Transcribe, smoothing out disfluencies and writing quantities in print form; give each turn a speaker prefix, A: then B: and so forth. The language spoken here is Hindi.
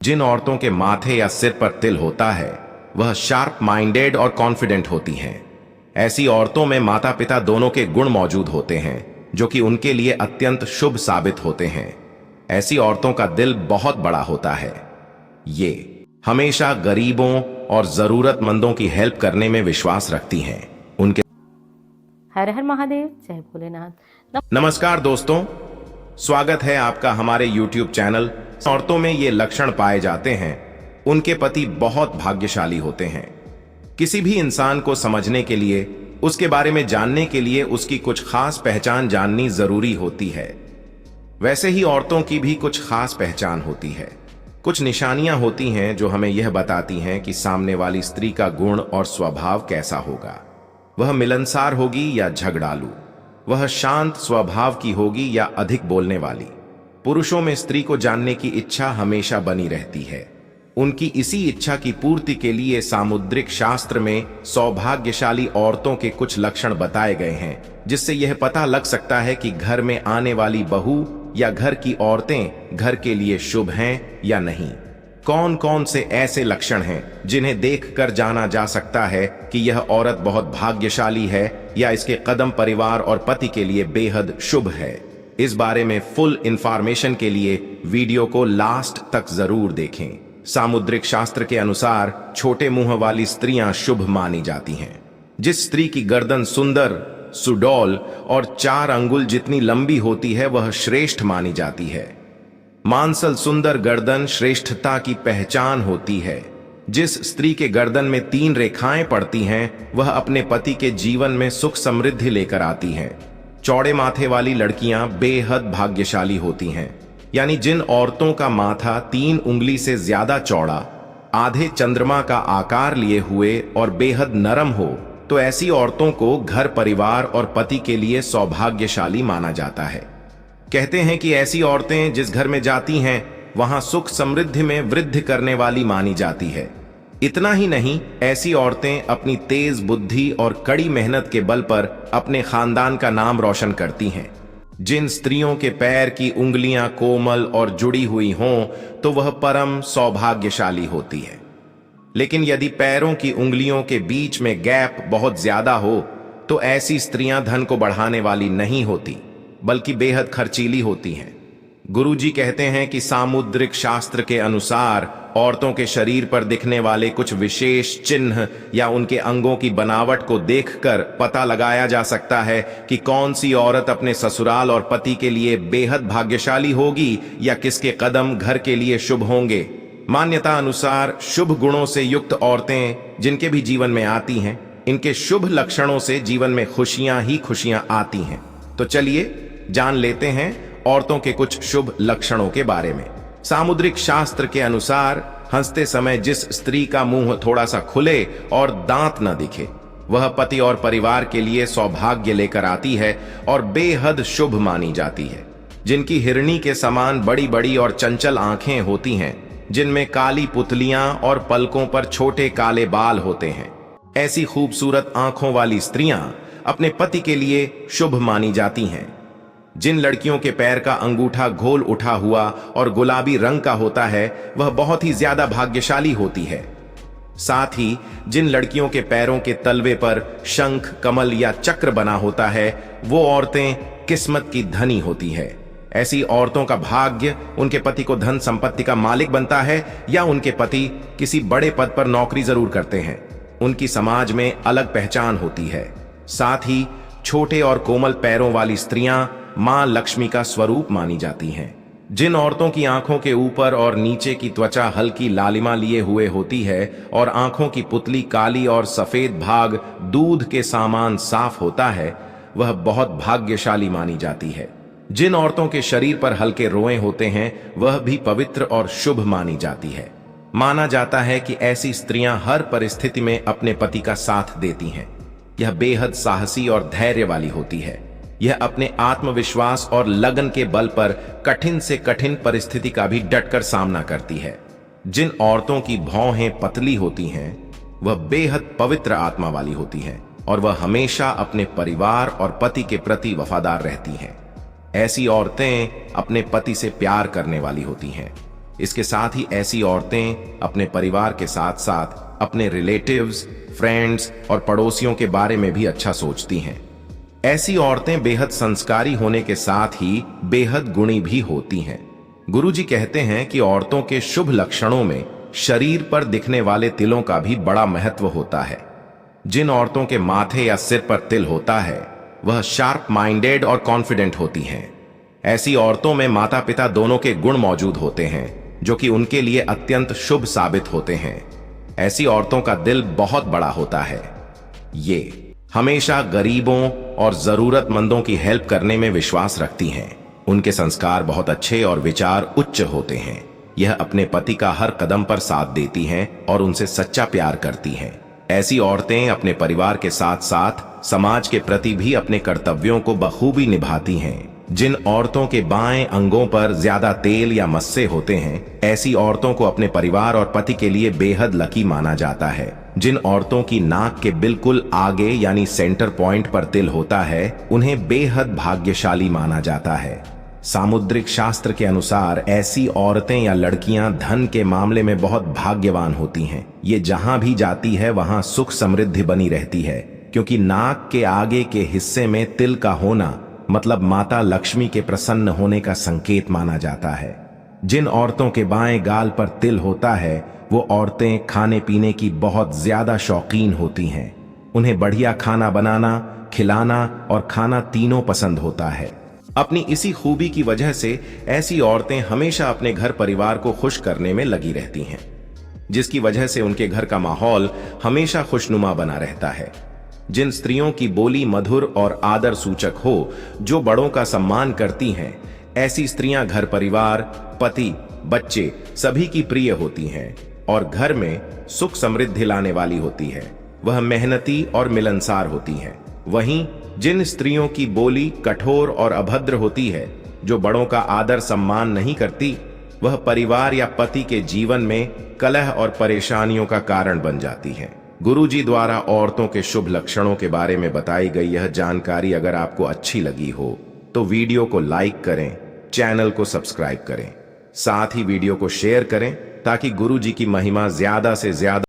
A: जिन औरतों के माथे या सिर पर तिल होता है वह शार्प माइंडेड और कॉन्फिडेंट होती हैं। ऐसी औरतों में माता पिता दोनों के गुण मौजूद होते हैं जो कि उनके लिए अत्यंत शुभ साबित होते हैं। ऐसी औरतों का दिल बहुत बड़ा होता है। ये हमेशा गरीबों और जरूरतमंदों की हेल्प करने में विश्वास रखती हैं। उनके
B: हर हर महादेव, जय भोलेनाथ।
A: नमस्कार दोस्तों, स्वागत है आपका हमारे YouTube चैनल। औरतों में ये लक्षण पाए जाते हैं, उनके पति बहुत भाग्यशाली होते हैं। किसी भी इंसान को समझने के लिए, उसके बारे में जानने के लिए उसकी कुछ खास पहचान जाननी जरूरी होती है। वैसे ही औरतों की भी कुछ खास पहचान होती है। कुछ निशानियां होती हैं जो हमें यह बताती हैं कि सामने वाली स्त्री का गुण और स्वभाव कैसा होगा। वह मिलनसार होगी या झगड़ालू, वह शांत स्वभाव की होगी या अधिक बोलने वाली। पुरुषों में स्त्री को जानने की इच्छा हमेशा बनी रहती है। उनकी इसी इच्छा की पूर्ति के लिए सामुद्रिक शास्त्र में सौभाग्यशाली औरतों के कुछ लक्षण बताए गए हैं, जिससे यह पता लग सकता है कि घर में आने वाली बहू या घर की औरतें घर के लिए शुभ हैं या नहीं। कौन कौन से ऐसे लक्षण हैं जिन्हें देखकर जाना जा सकता है कि यह औरत बहुत भाग्यशाली है या इसके कदम परिवार और पति के लिए बेहद शुभ है। इस बारे में फुल इंफॉर्मेशन के लिए वीडियो को लास्ट तक जरूर देखें। सामुद्रिक शास्त्र के अनुसार छोटे मुंह वाली स्त्रियां शुभ मानी जाती हैं। जिस स्त्री की गर्दन सुंदर, सुडौल और 4 अंगुल जितनी लंबी होती है वह श्रेष्ठ मानी जाती है। मांसल सुंदर गर्दन श्रेष्ठता की पहचान होती है। जिस स्त्री के गर्दन में 3 रेखाएं पड़ती हैं वह अपने पति के जीवन में सुख समृद्धि लेकर आती हैं। चौड़े माथे वाली लड़कियां बेहद भाग्यशाली होती हैं। यानी जिन औरतों का माथा 3 उंगली से ज्यादा चौड़ा, आधे चंद्रमा का आकार लिए हुए और बेहद नरम हो, तो ऐसी औरतों को घर परिवार और पति के लिए सौभाग्यशाली माना जाता है। कहते हैं कि ऐसी औरतें जिस घर में जाती हैं वहां सुख समृद्धि में वृद्धि करने वाली मानी जाती है। इतना ही नहीं, ऐसी औरतें अपनी तेज बुद्धि और कड़ी मेहनत के बल पर अपने खानदान का नाम रोशन करती हैं। जिन स्त्रियों के पैर की उंगलियां कोमल और जुड़ी हुई हों तो वह परम सौभाग्यशाली होती है। लेकिन यदि पैरों की उंगलियों के बीच में गैप बहुत ज्यादा हो तो ऐसी स्त्रियां धन को बढ़ाने वाली नहीं होती, बल्कि बेहद खर्चीली होती हैं। गुरुजी कहते हैं कि सामुद्रिक शास्त्र के अनुसार औरतों के शरीर पर दिखने वाले कुछ विशेष चिन्ह या उनके अंगों की बनावट को देखकर पता लगाया जा सकता है कि कौन सी औरत अपने ससुराल और पति के लिए बेहद भाग्यशाली होगी या किसके कदम घर के लिए शुभ होंगे। मान्यता अनुसार शुभ गुणों से युक्त औरतें जिनके भी जीवन में आती हैं, इनके शुभ लक्षणों से जीवन में खुशियां ही खुशियां आती हैं। तो चलिए जान लेते हैं औरतों के कुछ शुभ लक्षणों के बारे में। सामुद्रिक शास्त्र के अनुसार हंसते समय जिस स्त्री का मुंह थोड़ा सा खुले और दांत न दिखे वह पति और परिवार के लिए सौभाग्य लेकर आती है और बेहद शुभ मानी जाती है। जिनकी हिरणी के समान बड़ी बड़ी और चंचल आंखें होती हैं, जिनमें काली पुतलियां और पलकों पर छोटे काले बाल होते हैं, ऐसी खूबसूरत आंखों वाली स्त्रियां अपने पति के लिए शुभ मानी जाती हैं। जिन लड़कियों के पैर का अंगूठा गोल उठा हुआ और गुलाबी रंग का होता है वह बहुत ही ज्यादा भाग्यशाली होती है। साथ ही जिन लड़कियों के पैरों के तलवे पर शंख, कमल या चक्र बना होता है वो औरतें किस्मत की धनी होती है। ऐसी औरतों का भाग्य उनके पति को धन संपत्ति का मालिक बनता है या उनके पति किसी बड़े पद पर नौकरी जरूर करते हैं। उनकी समाज में अलग पहचान होती है। साथ ही छोटे और कोमल पैरों वाली स्त्रियां मां लक्ष्मी का स्वरूप मानी जाती हैं। जिन औरतों की आंखों के ऊपर और नीचे की त्वचा हल्की लालिमा लिए हुए होती है और आंखों की पुतली काली और सफेद भाग दूध के समान साफ होता है वह बहुत भाग्यशाली मानी जाती है। जिन औरतों के शरीर पर हल्के रोए होते हैं वह भी पवित्र और शुभ मानी जाती है। माना जाता है कि ऐसी स्त्रियां हर परिस्थिति में अपने पति का साथ देती हैं। यह बेहद साहसी और धैर्य वाली होती है। यह अपने आत्मविश्वास और लगन के बल पर कठिन से कठिन परिस्थिति का भी डटकर सामना करती है। जिन औरतों की भौहें पतली होती हैं वह बेहद पवित्र आत्मा वाली होती हैं और वह हमेशा अपने परिवार और पति के प्रति वफादार रहती हैं। ऐसी औरतें अपने पति से प्यार करने वाली होती हैं। इसके साथ ही ऐसी औरतें अपने परिवार के साथ साथ अपने रिलेटिव्स, फ्रेंड्स और पड़ोसियों के बारे में भी अच्छा सोचती हैं। ऐसी औरतें बेहद संस्कारी होने के साथ ही बेहद गुणी भी होती हैं। गुरुजी कहते हैं कि औरतों के शुभ लक्षणों में शरीर पर दिखने वाले तिलों का भी बड़ा महत्व होता है। जिन औरतों के माथे या सिर पर तिल होता है वह शार्प माइंडेड और कॉन्फिडेंट होती हैं। ऐसी औरतों में माता पिता दोनों के गुण मौजूद होते हैं जो कि उनके लिए अत्यंत शुभ साबित होते हैं। ऐसी औरतों का दिल बहुत बड़ा होता है। ये हमेशा गरीबों और जरूरतमंदों की हेल्प करने में विश्वास रखती हैं। उनके संस्कार बहुत अच्छे और विचार उच्च होते हैं। यह अपने पति का हर कदम पर साथ देती हैं और उनसे सच्चा प्यार करती हैं। ऐसी औरतें अपने परिवार के साथ साथ समाज के प्रति भी अपने कर्तव्यों को बखूबी निभाती हैं। जिन औरतों के बाएं अंगों पर ज्यादा तेल या मस्से होते हैं, ऐसी औरतों को अपने परिवार और पति के लिए बेहद लकी माना जाता है। जिन औरतों की नाक के बिल्कुल आगे यानी सेंटर पॉइंट पर तिल होता है, उन्हें बेहद भाग्यशाली माना जाता है। सामुद्रिक शास्त्र के अनुसार ऐसी औरतें या लड़कियां धन के मामले में बहुत भाग्यवान होती हैं। ये जहां भी जाती है वहां सुख समृद्धि बनी रहती है, क्योंकि नाक के आगे के हिस्से में तिल का होना मतलब माता लक्ष्मी के प्रसन्न होने का संकेत माना जाता है। जिन औरतों के बाएं गाल पर तिल होता है वो औरतें खाने पीने की बहुत ज्यादा शौकीन होती हैं। उन्हें बढ़िया खाना बनाना, खिलाना और खाना तीनों पसंद होता है। अपनी इसी खूबी की वजह से ऐसी औरतें हमेशा अपने घर परिवार को खुश करने में लगी रहती हैं, जिसकी वजह से उनके घर का माहौल हमेशा खुशनुमा बना रहता है। जिन स्त्रियों की बोली मधुर और आदर सूचक हो, जो बड़ों का सम्मान करती हैं, ऐसी स्त्रियां घर परिवार, पति, बच्चे सभी की प्रिय होती हैं और घर में सुख समृद्धि लाने वाली होती है। वह मेहनती और मिलनसार होती हैं। वहीं जिन स्त्रियों की बोली कठोर और अभद्र होती है, जो बड़ों का आदर सम्मान नहीं करती, वह परिवार या पति के जीवन में कलह और परेशानियों का कारण बन जाती है। गुरुजी द्वारा औरतों के शुभ लक्षणों के बारे में बताई गई यह जानकारी अगर आपको अच्छी लगी हो तो वीडियो को लाइक करें, चैनल को सब्सक्राइब करें, साथ ही वीडियो को शेयर करें ताकि गुरुजी की महिमा ज्यादा से ज्यादा